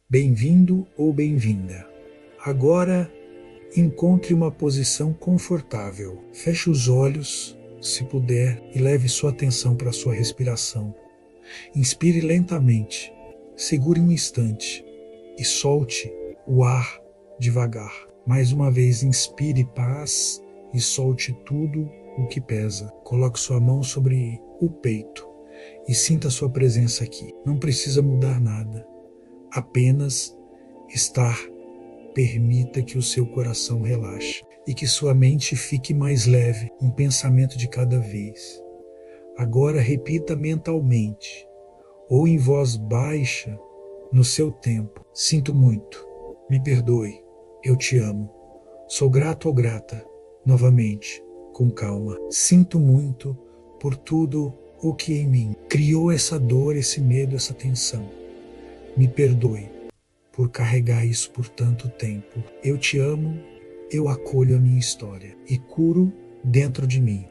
Bem-vindo ou bem-vinda. Agora, encontre uma posição confortável. Feche os olhos, se puder, e leve sua atenção para a sua respiração. Inspire lentamente, segure um instante e solte o ar devagar. Mais uma vez, inspire paz e solte tudo o que pesa. Coloque sua mão sobre o peito e sinta a sua presença aqui. Não precisa mudar nada, apenas estar. Permita que o seu coração relaxe e que sua mente fique mais leve, um pensamento de cada vez. Agora repita mentalmente, ou em voz baixa, no seu tempo. Sinto muito, me perdoe, eu te amo, sou grato ou grata, novamente, com calma. Sinto muito por tudo o que em mim criou essa dor, esse medo, essa tensão. Me perdoe por carregar isso por tanto tempo. Eu te amo, eu acolho a minha história e curo dentro de mim.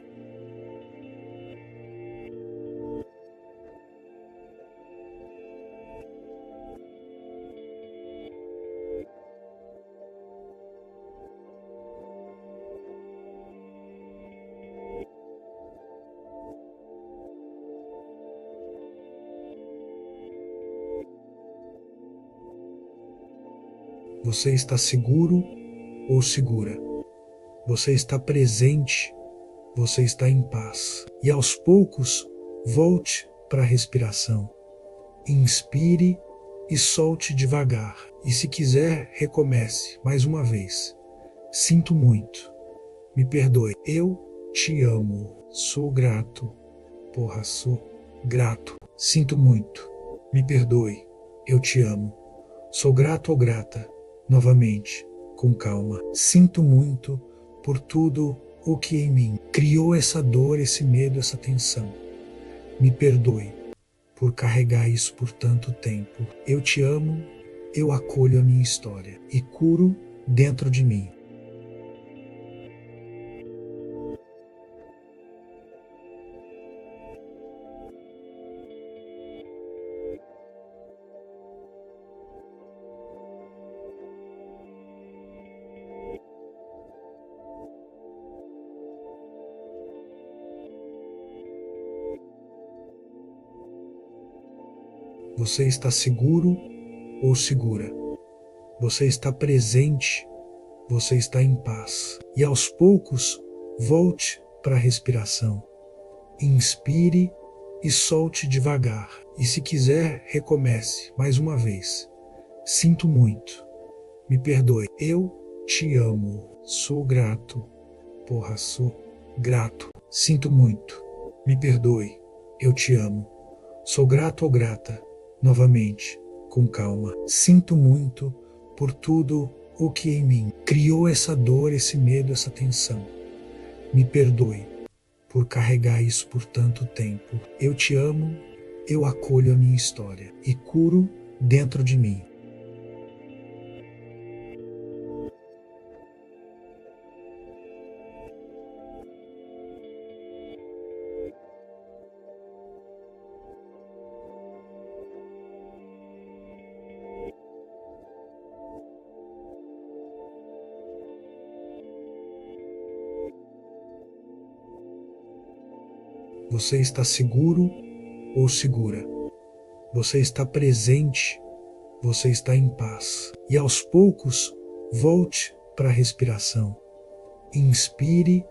Você está seguro ou segura? Você está presente, você está em paz. E aos poucos, volte para a respiração. Inspire e solte devagar. E se quiser, recomece mais uma vez. Sinto muito. Me perdoe. Eu te amo. Sou grato. Sou grato. Sinto muito. Me perdoe. Eu te amo. Sou grato ou grata. Novamente, com calma. Sinto muito por tudo o que em mim criou essa dor, esse medo, essa tensão. Me perdoe por carregar isso por tanto tempo. Eu te amo, eu acolho a minha história e curo dentro de mim. Você está seguro ou segura? Você está presente, você está em paz. E aos poucos, volte para a respiração. Inspire e solte devagar. E se quiser, recomece mais uma vez. Sinto muito. Me perdoe. Eu te amo. Sou grato. Sou grato. Sinto muito. Me perdoe. Eu te amo. Sou grato ou grata. Novamente, com calma. Sinto muito por tudo o que em mim criou essa dor, esse medo, essa tensão. Me perdoe por carregar isso por tanto tempo. Eu te amo, eu acolho a minha história e curo dentro de mim. Você está seguro ou segura? Você está presente, você está em paz. E aos poucos, volte para a respiração. Inspire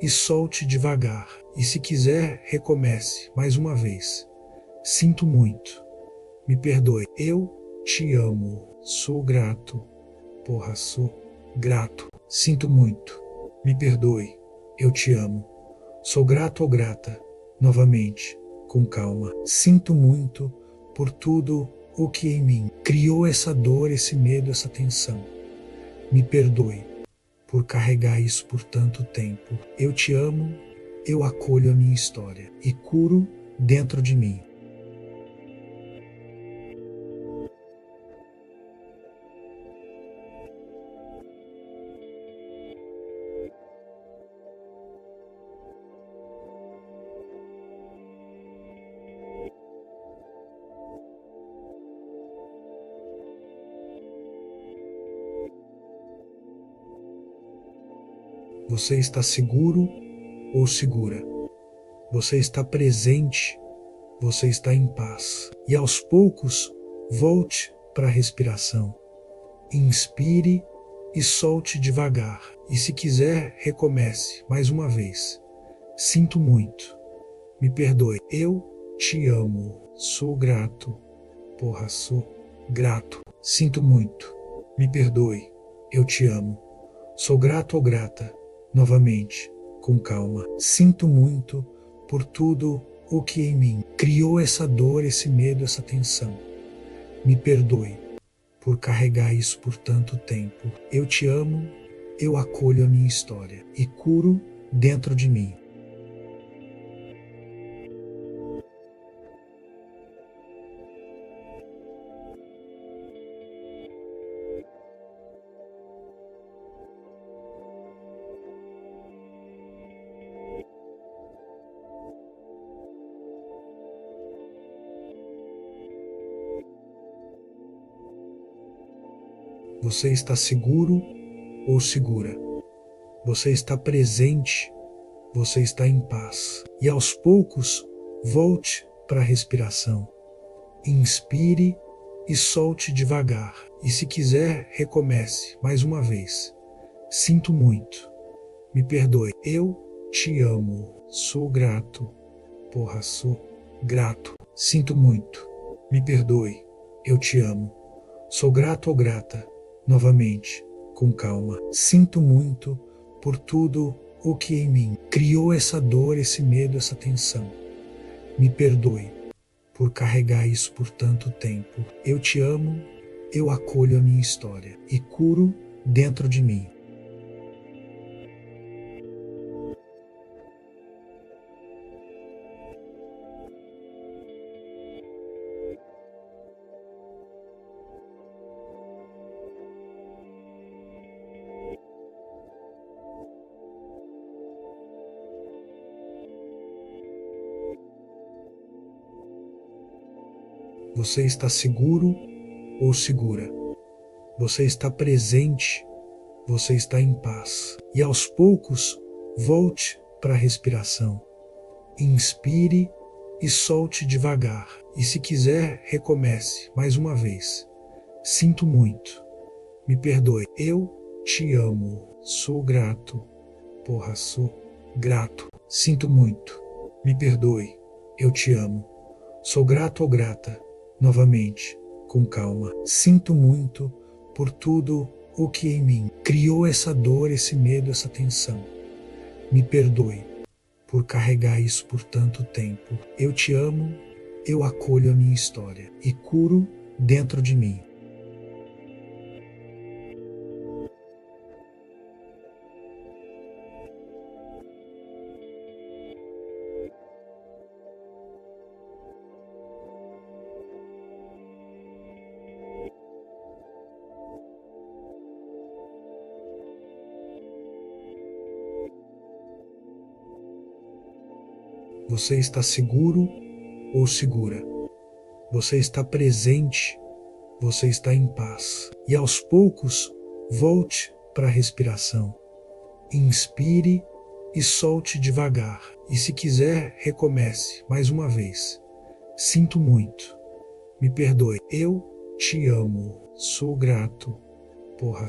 e solte devagar. E se quiser, recomece mais uma vez. Sinto muito. Me perdoe. Eu te amo. Sou grato. Sou grato. Sinto muito. Me perdoe. Eu te amo. Sou grato ou grata. Novamente, com calma. Sinto muito por tudo o que em mim criou essa dor, esse medo, essa tensão. Me perdoe por carregar isso por tanto tempo. Eu te amo, eu acolho a minha história e curo dentro de mim. Você está seguro ou segura. Você está presente, você está em paz. E aos poucos, volte para a respiração. Inspire e solte devagar. E se quiser, recomece mais uma vez. Sinto muito. Me perdoe. Eu te amo. Sou grato. Sou grato. Sinto muito. Me perdoe. Eu te amo. Sou grato ou grata. Novamente, com calma. Sinto muito por tudo o que em mim criou essa dor, esse medo, essa tensão. Me perdoe por carregar isso por tanto tempo. Eu te amo, eu acolho a minha história e curo dentro de mim. Você está seguro ou segura. Você está presente, você está em paz. E aos poucos, volte para a respiração. Inspire e solte devagar. E se quiser, recomece mais uma vez. Sinto muito. Me perdoe. Eu te amo. Sou grato. Sou grato. Sinto muito. Me perdoe. Eu te amo. Sou grato ou grata. Novamente, com calma. Sinto muito por tudo o que em mim criou essa dor, esse medo, essa tensão. Me perdoe por carregar isso por tanto tempo. Eu te amo, eu acolho a minha história e curo dentro de mim. Você está seguro ou segura. Você está presente, você está em paz. E aos poucos, volte para a respiração. Inspire e solte devagar. E se quiser, recomece mais uma vez. Sinto muito. Me perdoe. Eu te amo. Sou grato. Sou grato. Sinto muito. Me perdoe. Eu te amo. Sou grato ou grata. Novamente, com calma. Sinto muito por tudo o que em mim criou essa dor, esse medo, essa tensão. Me perdoe por carregar isso por tanto tempo. Eu te amo, eu acolho a minha história e curo dentro de mim. Você está seguro ou segura. Você está presente, você está em paz. E aos poucos, volte para a respiração. Inspire e solte devagar. E se quiser, recomece mais uma vez. Sinto muito. Me perdoe. Eu te amo. Sou grato.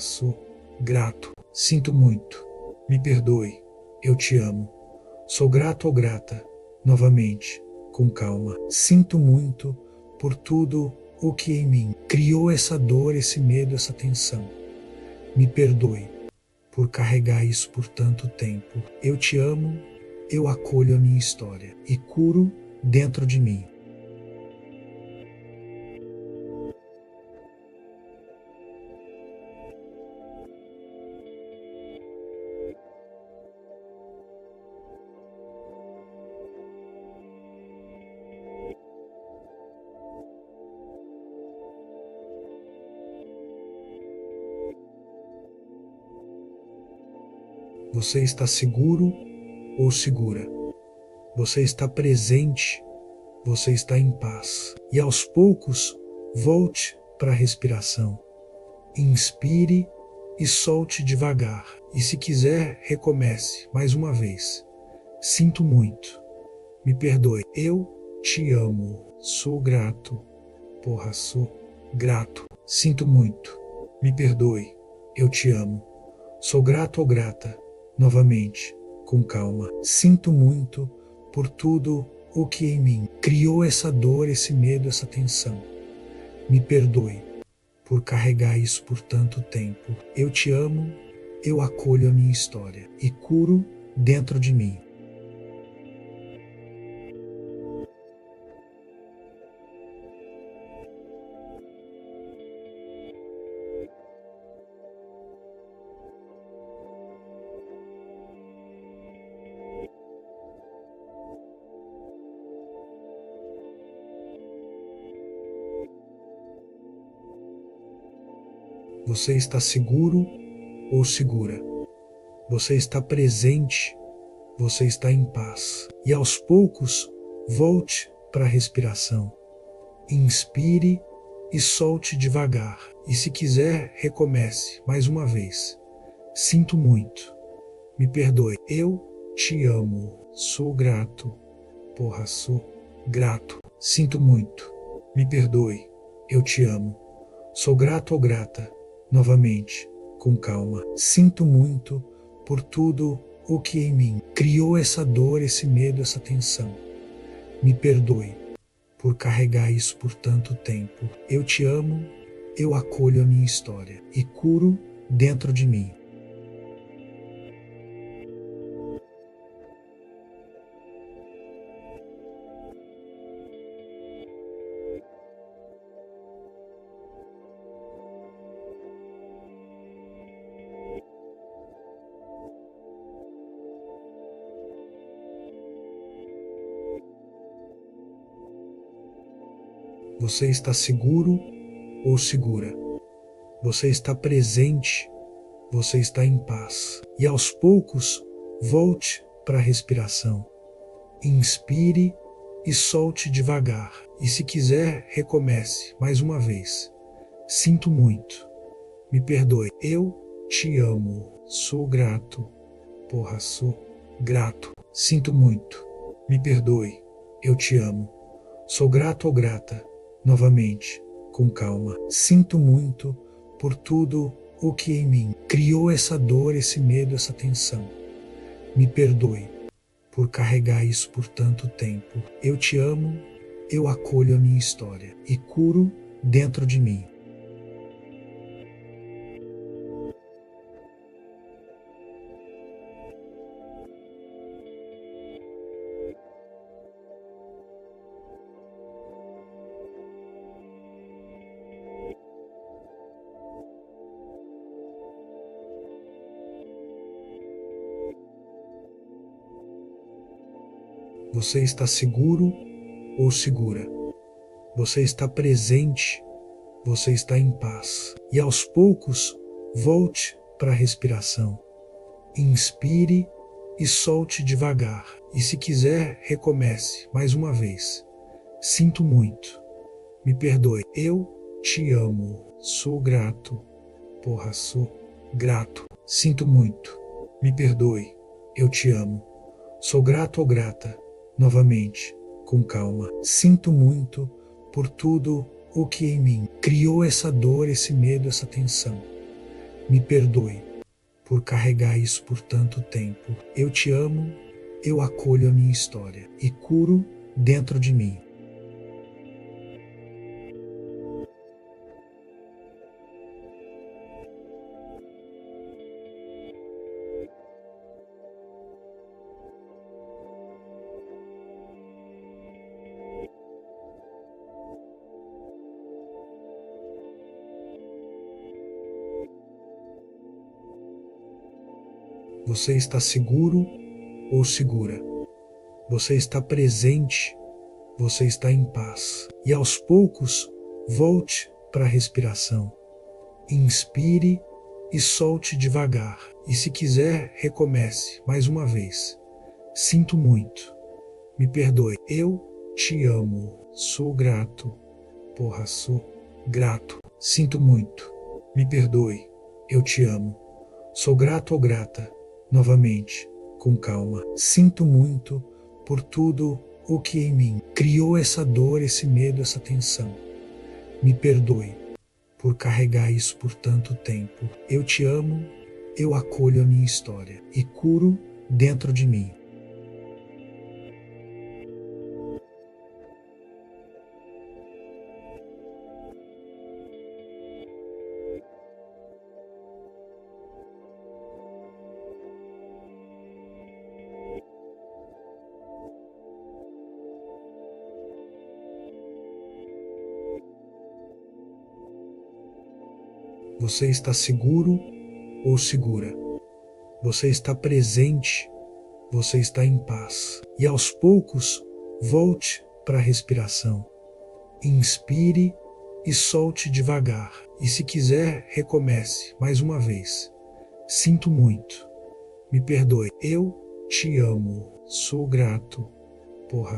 Sou grato. Sinto muito. Me perdoe. Eu te amo. Sou grato ou grata. Novamente, com calma. Sinto muito por tudo o que em mim criou essa dor, esse medo, essa tensão. Me perdoe por carregar isso por tanto tempo. Eu te amo, eu acolho a minha história e curo dentro de mim. Você está seguro ou segura. Você está presente, você está em paz. E aos poucos, volte para a respiração. Inspire e solte devagar. E se quiser, recomece mais uma vez. Sinto muito. Me perdoe. Eu te amo. Sou grato. Sou grato. Sinto muito. Me perdoe. Eu te amo. Sou grato ou grata. Novamente, com calma. Sinto muito por tudo o que em mim criou essa dor, esse medo, essa tensão. Me perdoe por carregar isso por tanto tempo. Eu te amo, eu acolho a minha história e curo dentro de mim. Você está seguro ou segura? Você está presente, você está em paz. E aos poucos, volte para a respiração. Inspire e solte devagar. E se quiser, recomece mais uma vez. Sinto muito. Me perdoe. Eu te amo. Sou grato. Sou grato. Sinto muito. Me perdoe. Eu te amo. Sou grato ou grata. Novamente, com calma. Sinto muito por tudo o que em mim criou essa dor, esse medo, essa tensão. Me perdoe por carregar isso por tanto tempo. Eu te amo, eu acolho a minha história e curo dentro de mim. Você está seguro ou segura? Você está presente, você está em paz. E aos poucos, volte para a respiração. Inspire e solte devagar. E se quiser, recomece mais uma vez. Sinto muito. Me perdoe. Eu te amo. Sou grato. Sou grato. Sinto muito. Me perdoe. Eu te amo. Sou grato ou grata. Novamente, com calma. Sinto muito por tudo o que em mim criou essa dor, esse medo, essa tensão. Me perdoe por carregar isso por tanto tempo. Eu te amo, eu acolho a minha história e curo dentro de mim. Você está seguro ou segura? Você está presente, você está em paz. E aos poucos, volte para a respiração. Inspire e solte devagar. E se quiser, recomece mais uma vez. Sinto muito. Me perdoe. Eu te amo. Sou grato. Sou grato. Sinto muito. Me perdoe. Eu te amo. Sou grato ou grata. Novamente, com calma. Sinto muito por tudo o que em mim criou essa dor, esse medo, essa tensão. Me perdoe por carregar isso por tanto tempo. Eu te amo, eu acolho a minha história e curo dentro de mim. Você está seguro ou segura? Você está presente, você está em paz. E aos poucos, volte para a respiração. Inspire e solte devagar. E se quiser, recomece mais uma vez. Sinto muito. Me perdoe. Eu te amo. Sou grato. Sou grato. Sinto muito. Me perdoe. eu te amo. Sou grato ou grata, novamente, com calma. Sinto muito por tudo o que em mim criou essa dor, esse medo, essa tensão. Me perdoe por carregar isso por tanto tempo. Eu te amo, eu acolho a minha história e curo dentro de mim. Você está seguro ou segura? Você está presente, você está em paz. E aos poucos, volte para a respiração. Inspire e solte devagar. E se quiser, recomece mais uma vez. Sinto muito. Me perdoe. Eu te amo. Sou grato.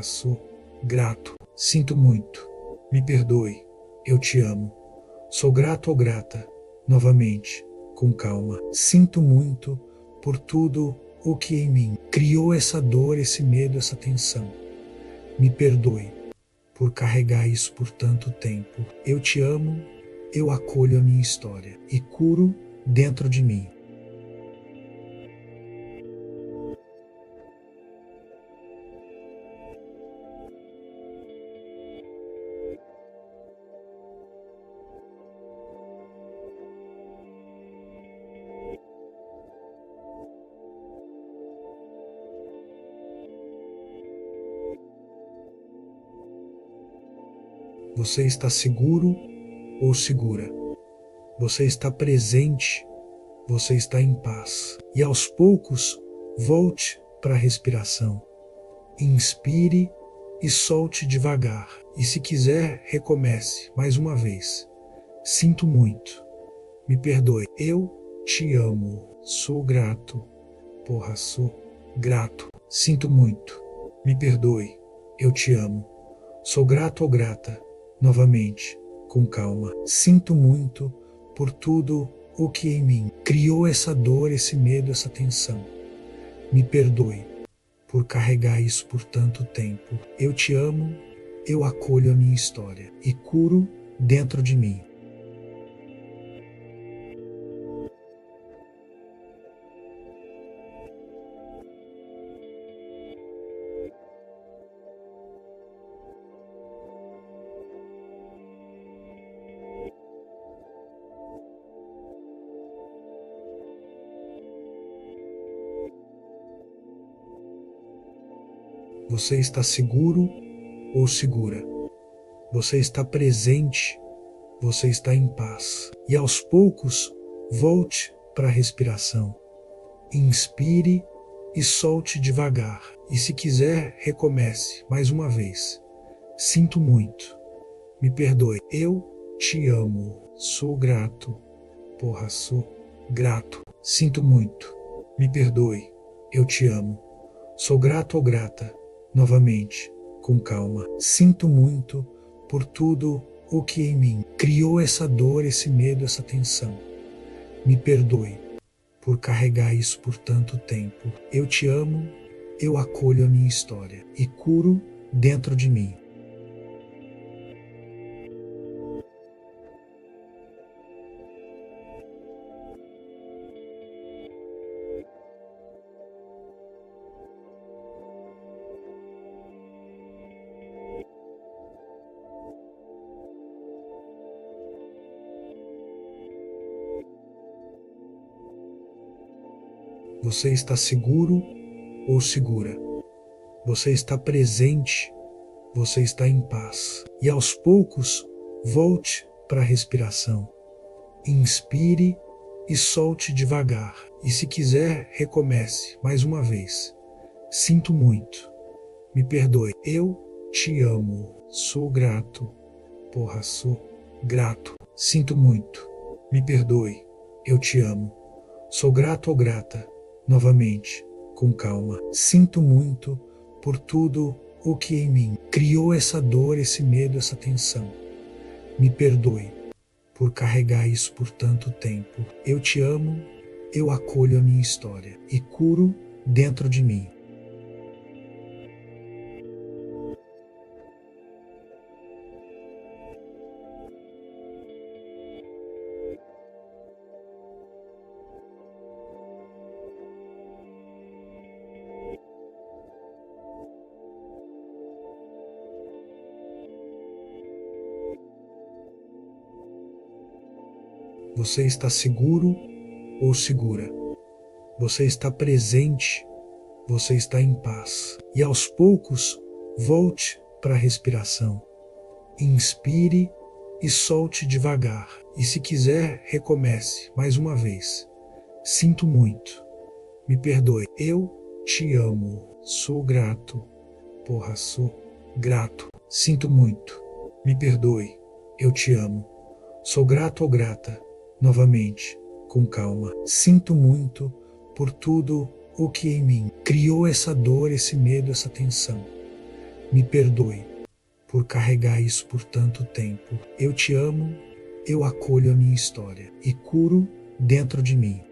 Sou grato. Sinto muito. Me perdoe. Eu te amo. Sou grato ou grata. Novamente, com calma. Sinto muito por tudo o que em mim criou essa dor, esse medo, essa tensão. Me perdoe por carregar isso por tanto tempo. Eu te amo, eu acolho a minha história e curo dentro de mim. Você está seguro ou segura? Você está presente, você está em paz. E aos poucos, volte para a respiração. Inspire e solte devagar. E se quiser, recomece mais uma vez. Sinto muito. Me perdoe. Eu te amo. Sou grato. Sou grato. Sinto muito. Me perdoe. Eu te amo. Sou grato ou grata. Novamente, com calma. Sinto muito por tudo o que em mim criou essa dor, esse medo, essa tensão. Me perdoe por carregar isso por tanto tempo. Eu te amo, eu acolho a minha história e curo dentro de mim. Você está seguro ou segura? Você está presente, você está em paz. E aos poucos, volte para a respiração. Inspire e solte devagar. E se quiser, recomece mais uma vez. Sinto muito. Me perdoe. Eu te amo. Sou grato. Sou grato. Sinto muito. Me perdoe. Eu te amo. Sou grato ou grata. Novamente, com calma. Sinto muito por tudo o que em mim criou essa dor, esse medo, essa tensão. Me perdoe por carregar isso por tanto tempo. Eu te amo, eu acolho a minha história e curo dentro de mim. Você está seguro ou segura? Você está presente, você está em paz. E aos poucos, volte para a respiração. Inspire e solte devagar. E se quiser, recomece mais uma vez. Sinto muito. Me perdoe. Eu te amo. Sou grato. Sou grato. Sinto muito. Me perdoe. Eu te amo. Sou grato ou grata. Novamente, com calma. Sinto muito por tudo o que em mim criou essa dor, esse medo, essa tensão. Me perdoe por carregar isso por tanto tempo. Eu te amo, eu acolho a minha história e curo dentro de mim. Você está seguro ou segura? Você está presente, você está em paz. E aos poucos, volte para a respiração. Inspire e solte devagar. E se quiser, recomece mais uma vez. Sinto muito. Me perdoe. Eu te amo. Sou grato. Sou grato. Sinto muito. Me perdoe. Eu te amo. Sou grato ou grata. Novamente, com calma. Sinto muito por tudo o que em mim criou essa dor, esse medo, essa tensão. Me perdoe por carregar isso por tanto tempo. Eu te amo, eu acolho a minha história e curo dentro de mim.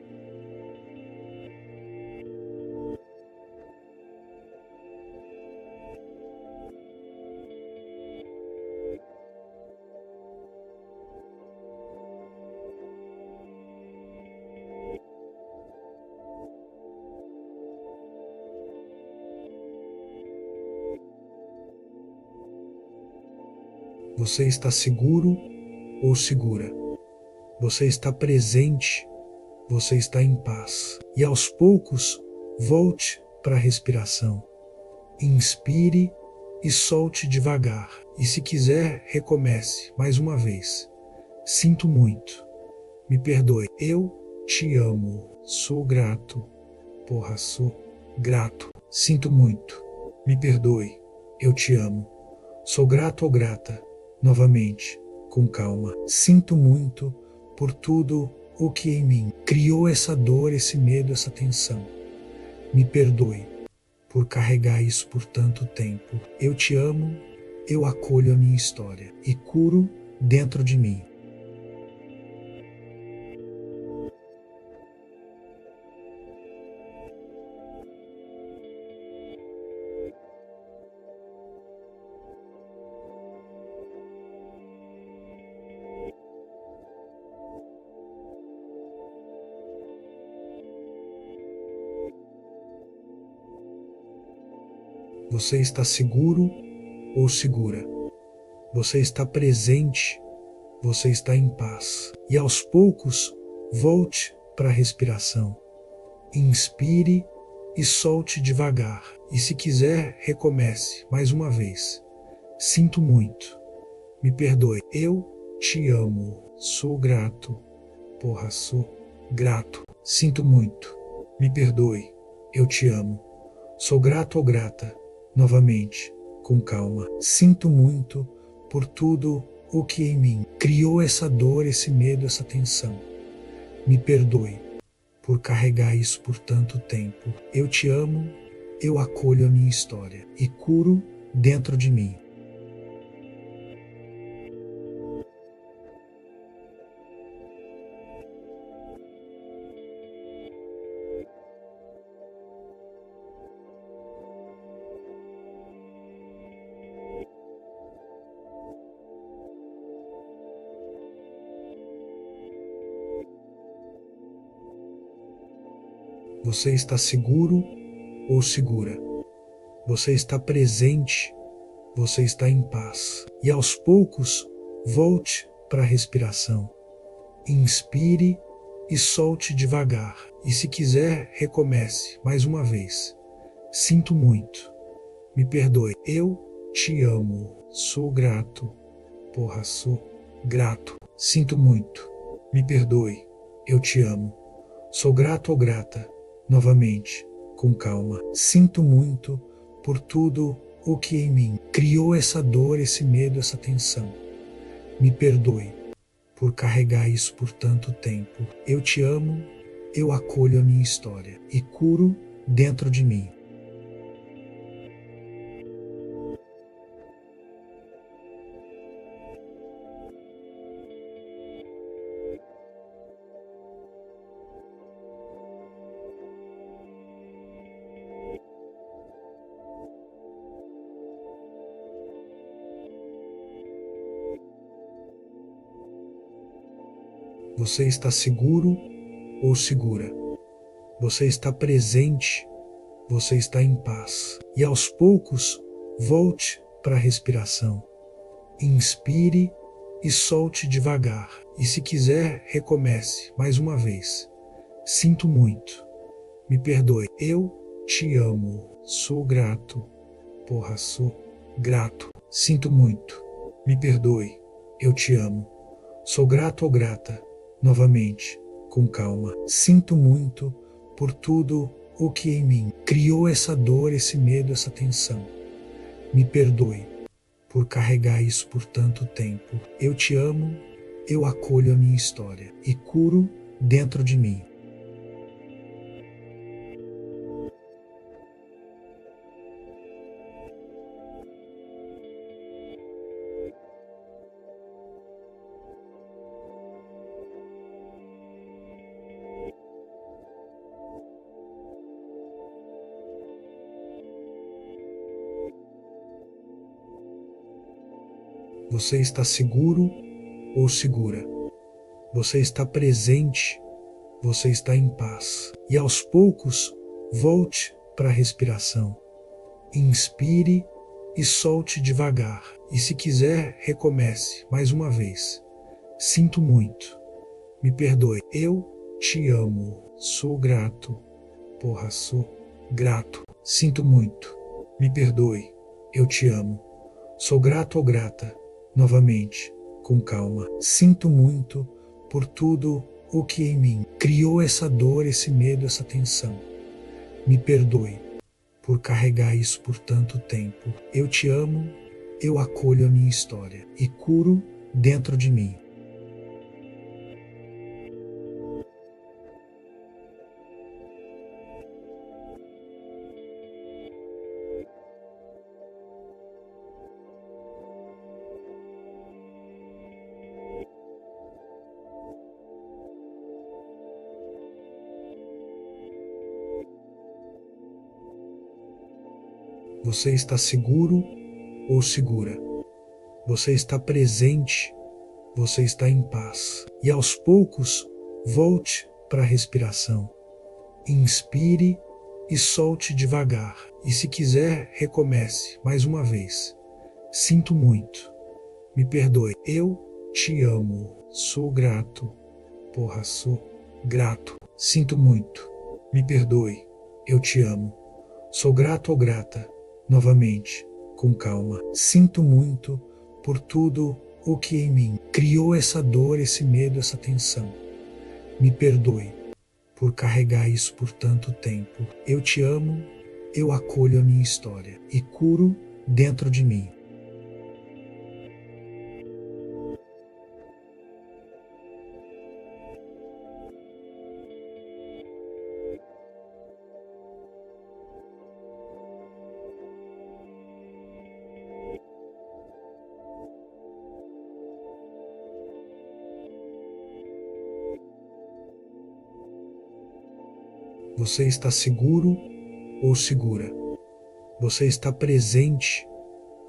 Você está seguro ou segura? Você está presente, você está em paz. E aos poucos, volte para a respiração. Inspire e solte devagar. E se quiser, recomece mais uma vez. Sinto muito. Me perdoe. Eu te amo. Sou grato. Sou grato. Sinto muito. Me perdoe. Eu te amo. Sou grato ou grata. Novamente, com calma. Sinto muito por tudo o que em mim criou essa dor, esse medo, essa tensão. Me perdoe por carregar isso por tanto tempo. Eu te amo, eu acolho a minha história e curo dentro de mim. Você está seguro ou segura? Você está presente, você está em paz. E aos poucos, volte para a respiração. Inspire e solte devagar. E se quiser, recomece mais uma vez. Sinto muito. Me perdoe. Eu te amo. Sou grato. Sou grato. Sinto muito. Me perdoe. Eu te amo. Sou grato ou grata. Novamente, com calma. Sinto muito por tudo o que em mim criou essa dor, esse medo, essa tensão. Me perdoe por carregar isso por tanto tempo. Eu te amo, eu acolho a minha história e curo dentro de mim. Você está seguro ou segura? Você está presente, você está em paz. E aos poucos, volte para a respiração. Inspire e solte devagar. E se quiser, recomece mais uma vez. Sinto muito. Me perdoe. Eu te amo. Sou grato. Sou grato. Sinto muito. Me perdoe. Eu te amo. Sou grato ou grata. Novamente, com calma. Sinto muito por tudo o que em mim criou essa dor, esse medo, essa tensão. Me perdoe por carregar isso por tanto tempo. Eu te amo, eu acolho a minha história e curo dentro de mim. Você está seguro ou segura. Você está presente. Você está em paz. E aos poucos, volte para a respiração. Inspire e solte devagar. E se quiser, recomece mais uma vez. Sinto muito. Me perdoe. Eu te amo. Sou grato. Sou grato. Sinto muito. Me perdoe. Eu te amo. Sou grato ou grata. Novamente, com calma. Sinto muito por tudo o que em mim criou essa dor, esse medo, essa tensão. Me perdoe por carregar isso por tanto tempo. Eu te amo, eu acolho a minha história e curo dentro de mim. Você está seguro ou segura. Você está presente. Você está em paz. E aos poucos, volte para a respiração. Inspire e solte devagar. E se quiser, recomece mais uma vez. Sinto muito. Me perdoe. Eu te amo. Sou grato. Sou grato. Sinto muito. Me perdoe. Eu te amo. Sou grato ou grata. Novamente, com calma. Sinto muito por tudo o que em mim criou essa dor, esse medo, essa tensão. Me perdoe por carregar isso por tanto tempo. Eu te amo, eu acolho a minha história e curo dentro de mim. Você está seguro ou segura. Você está presente. Você está em paz. E aos poucos, volte para a respiração. Inspire e solte devagar. E se quiser, recomece mais uma vez. Sinto muito. Me perdoe. Eu te amo. Sou grato. Sou grato. Sinto muito. Me perdoe. Eu te amo. Sou grato ou grata. Novamente, com calma. Sinto muito por tudo o que em mim criou essa dor, esse medo, essa tensão. Me perdoe por carregar isso por tanto tempo. Eu te amo, eu acolho a minha história e curo dentro de mim. Você está seguro ou segura. Você está presente.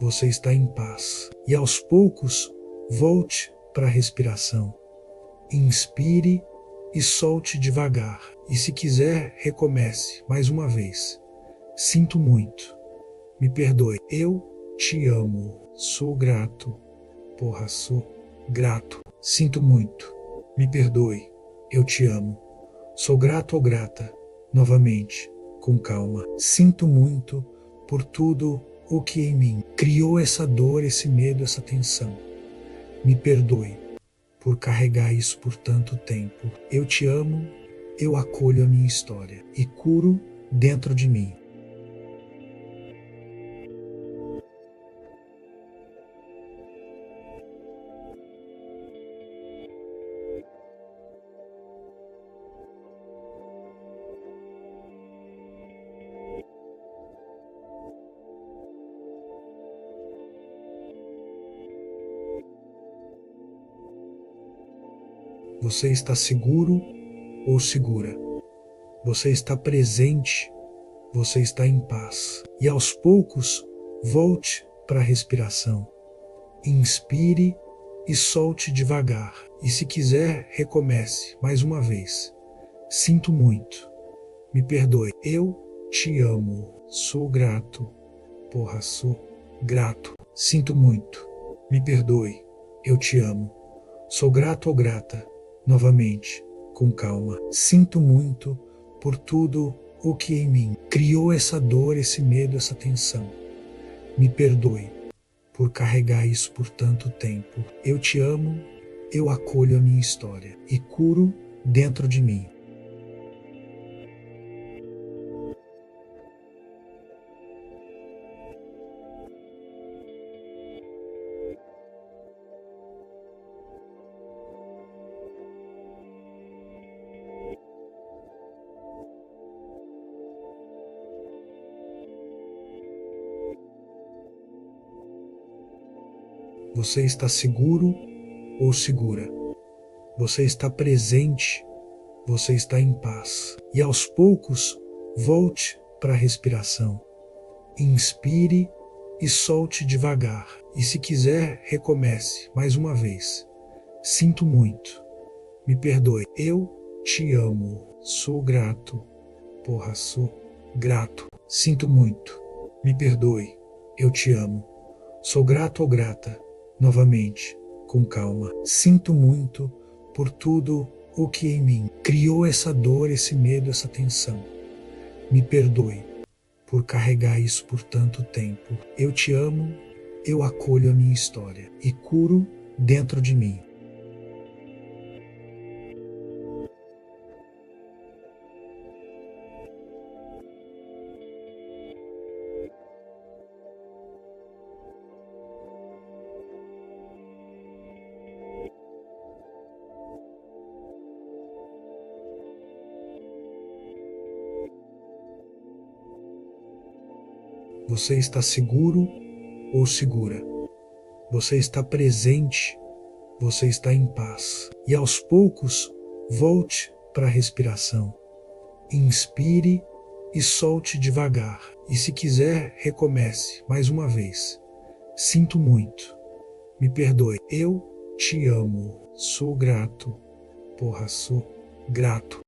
Você está em paz. E aos poucos, volte para a respiração. Inspire e solte devagar. E se quiser, recomece mais uma vez. Sinto muito. Me perdoe. Eu te amo. Sou grato. Sou grato. Sinto muito. Me perdoe. Eu te amo. Sou grato ou grata. Novamente, com calma. Sinto muito por tudo o que em mim criou essa dor, esse medo, essa tensão. Me perdoe por carregar isso por tanto tempo. Eu te amo, eu acolho a minha história e curo dentro de mim. Você está seguro ou segura. Você está presente. Você está em paz. E aos poucos, volte para a respiração. Inspire e solte devagar. E se quiser, recomece mais uma vez. Sinto muito. Me perdoe. Eu te amo. Sou grato. Porra, sou grato. Sinto muito. Me perdoe. Eu te amo. Sou grato ou grata. Novamente, com calma. Sinto muito por tudo o que em mim criou essa dor, esse medo, essa tensão. Me perdoe por carregar isso por tanto tempo. Eu te amo, eu acolho a minha história e curo dentro de mim. Você está seguro ou segura? Você está presente, você está em paz. E aos poucos, volte para a respiração. Inspire e solte devagar. E se quiser, recomece mais uma vez. Sinto muito. Me perdoe. Eu te amo. Sou grato. Porra, sou grato. Sinto muito. Me perdoe. Eu te amo. Sou grato ou grata. Novamente, com calma. Sinto muito por tudo o que em mim criou essa dor, esse medo, essa tensão. Me perdoe por carregar isso por tanto tempo. Eu te amo, eu acolho a minha história e curo dentro de mim. Você está seguro ou segura? Você está presente, você está em paz. E aos poucos, volte para a respiração. Inspire e solte devagar. E se quiser, recomece mais uma vez. Sinto muito. Me perdoe. Eu te amo. Sou grato. Porra, sou grato.